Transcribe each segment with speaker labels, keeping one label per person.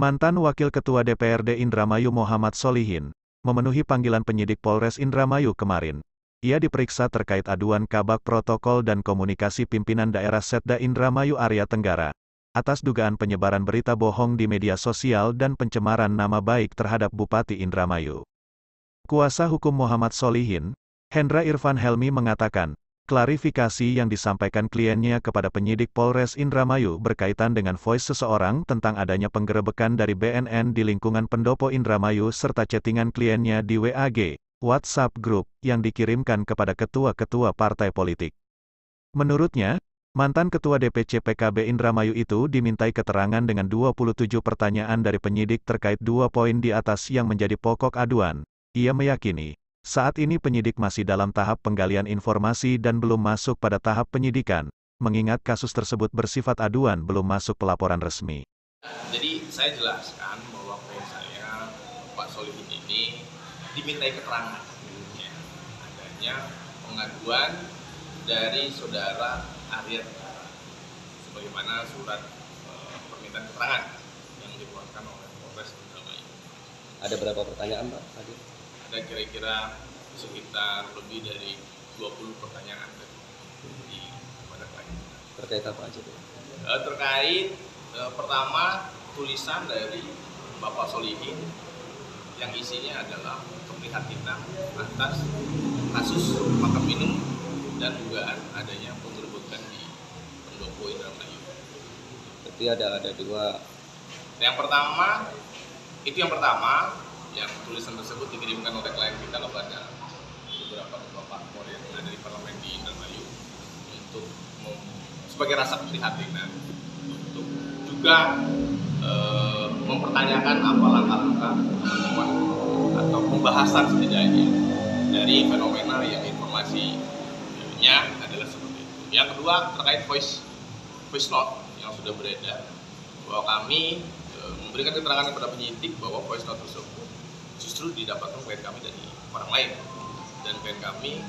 Speaker 1: Mantan Wakil Ketua DPRD Indramayu Muhammad Solihin, memenuhi panggilan penyidik Polres Indramayu kemarin. Ia diperiksa terkait aduan Kabak Protokol dan Komunikasi Pimpinan Daerah Setda Indramayu Area Tenggara, atas dugaan penyebaran berita bohong di media sosial dan pencemaran nama baik terhadap Bupati Indramayu. Kuasa hukum Muhammad Solihin, Hendra Irfan Helmi mengatakan, klarifikasi yang disampaikan kliennya kepada penyidik Polres Indramayu berkaitan dengan voice seseorang tentang adanya penggerebekan dari BNN di lingkungan Pendopo Indramayu serta chattingan kliennya di WAG, WhatsApp Group, yang dikirimkan kepada ketua-ketua partai politik. Menurutnya, mantan Ketua DPC PKB Indramayu itu dimintai keterangan dengan 27 pertanyaan dari penyidik terkait 2 poin di atas yang menjadi pokok aduan. Ia meyakini, saat ini penyidik masih dalam tahap penggalian informasi dan belum masuk pada tahap penyidikan, mengingat kasus tersebut bersifat aduan belum masuk pelaporan resmi.
Speaker 2: Jadi saya jelaskan bahwa klien saya, Pak Solihin ini, dimintai keterangan ya, adanya pengaduan dari saudara Arya Tenggara, sebagaimana surat permintaan keterangan yang dikeluarkan oleh Polres Indramayu.
Speaker 3: Ada berapa pertanyaan, Pak?
Speaker 2: Ada kira-kira sekitar lebih dari 20 pertanyaan kepada klien.
Speaker 3: Terkait apa aja, Pak?
Speaker 2: Terkait pertama tulisan dari Bapak Solihin yang isinya adalah keprihatinan atas kasus makan minum dan dugaan adanya penggerebekan di Pendopo Indramayu.
Speaker 3: Berarti ada dua.
Speaker 2: Yang pertama, yang tulisan tersebut dikirimkan oleh klien kita kepada beberapa ketua parpol yang ada di parlemen di Indramayu untuk sebagai rasa keprihatinan, untuk juga mempertanyakan apa langkah-langkah teman-teman atau pembahasan setidaknya dari fenomena yang informasinya adalah seperti itu. Yang kedua terkait voice note yang sudah beredar, bahwa kami memberikan keterangan kepada penyidik bahwa voice note tersebut justru didapatkan klien kami dari orang lain, dan klien kami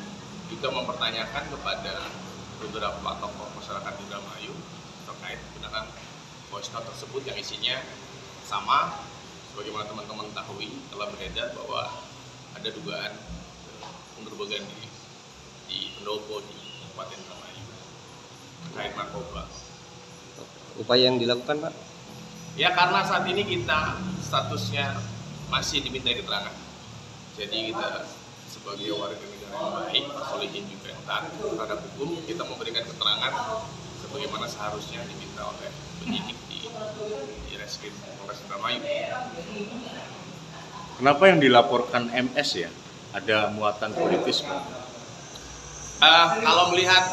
Speaker 2: juga mempertanyakan kepada beberapa tokoh masyarakat Indramayu terkait kebenaran voice note tersebut yang isinya sama, sebagaimana teman-teman ketahui telah beredar bahwa ada dugaan penggerebekan di Pendopo di Kabupaten Indramayu terkait narkoba.
Speaker 3: Upaya yang dilakukan, Pak?
Speaker 2: Ya, karena saat ini kita statusnya masih dimintai keterangan. Jadi kita sebagai warga negara yang baik, Pak Solihin juga yang taat terhadap hukum, kita memberikan keterangan sebagaimana seharusnya diminta oleh penyidik di Reskrim Polres Indramayu.
Speaker 4: Kenapa yang dilaporkan MS ya? Ada muatan politis, Pak?
Speaker 2: Kalau melihat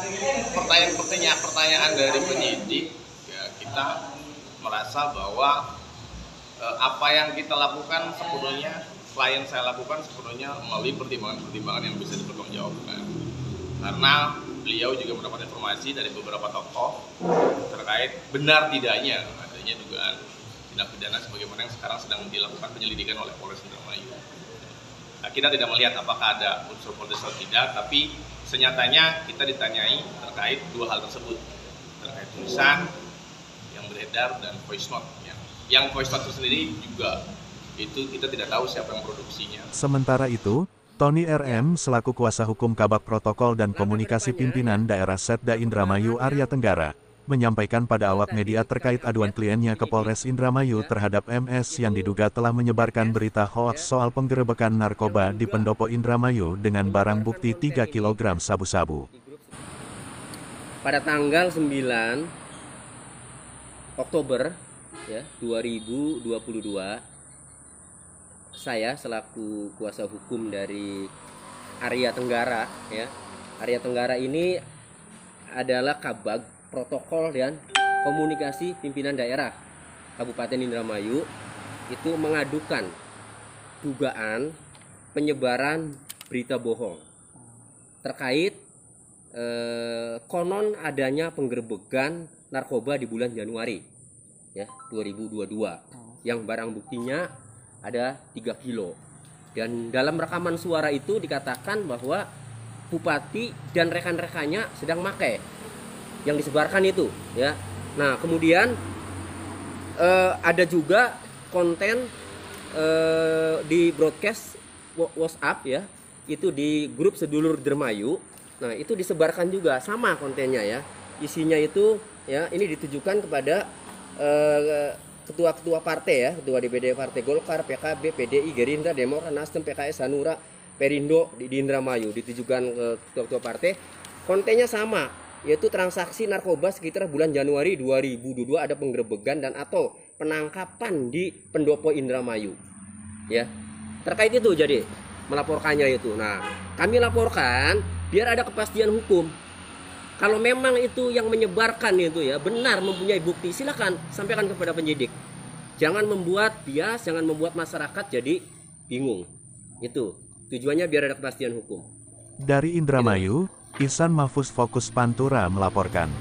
Speaker 2: pertanyaan dari penyidik, ya kita merasa bahwa apa yang kita lakukan sepenuhnya, klien saya lakukan sepenuhnya melalui pertimbangan-pertimbangan yang bisa dipertanggungjawabkan. Karena beliau juga mendapat informasi dari beberapa tokoh terkait benar tidaknya adanya dugaan tindak pidana sebagaimana yang sekarang sedang dilakukan penyelidikan oleh Polres Indramayu. Nah, kita tidak melihat apakah ada unsur politis atau tidak, tapi senyatanya kita ditanyai terkait dua hal tersebut, terkait tulisan yang beredar dan voice note. Yang voice note sendiri juga itu kita tidak tahu siapa yang produksinya.
Speaker 1: Sementara itu, Tony RM selaku kuasa hukum Kabak Protokol dan Komunikasi Pimpinan Daerah Setda Indramayu Area Tenggara, menyampaikan pada awak media terkait aduan kliennya ke Polres Indramayu terhadap MS yang diduga telah menyebarkan berita hoaks soal penggerebekan narkoba di Pendopo Indramayu dengan barang bukti 3 kg sabu-sabu.
Speaker 5: Pada tanggal 9 Oktober ya, 2022, saya selaku kuasa hukum dari Area Tenggara ya. Area Tenggara ini adalah Kabag Protokol dan Komunikasi Pimpinan Daerah Kabupaten Indramayu itu mengadukan dugaan penyebaran berita bohong terkait konon adanya penggerebekan narkoba di bulan Januari ya 2022 yang barang buktinya ada 3 kilo, dan dalam rekaman suara itu dikatakan bahwa bupati dan rekan-rekannya sedang pakai yang disebarkan itu ya. Nah kemudian ada juga konten di broadcast WhatsApp ya, itu di grup sedulur Dermayu. Nah, itu disebarkan juga sama kontennya ya. Isinya itu ya, ini ditujukan kepada ketua-ketua partai ya, ketua DPD Partai Golkar, PKB, PDI, Gerindra, Demokrat, Nasdem, PKS, Hanura, Perindo di Indramayu, ditujukan ke ketua-ketua partai. Kontennya sama, yaitu transaksi narkoba sekitar bulan Januari 2022 ada penggerebegan dan atau penangkapan di pendopo Indramayu. Ya. Terkait itu jadi melaporkannya itu. Nah, kami laporkan biar ada kepastian hukum. Kalau memang itu yang menyebarkan itu ya benar mempunyai bukti, silakan sampaikan kepada penyidik. Jangan membuat bias, jangan membuat masyarakat jadi bingung. Itu tujuannya biar ada kepastian hukum.
Speaker 1: Dari Indramayu, Ihsan Mahfuz Fokus Pantura melaporkan.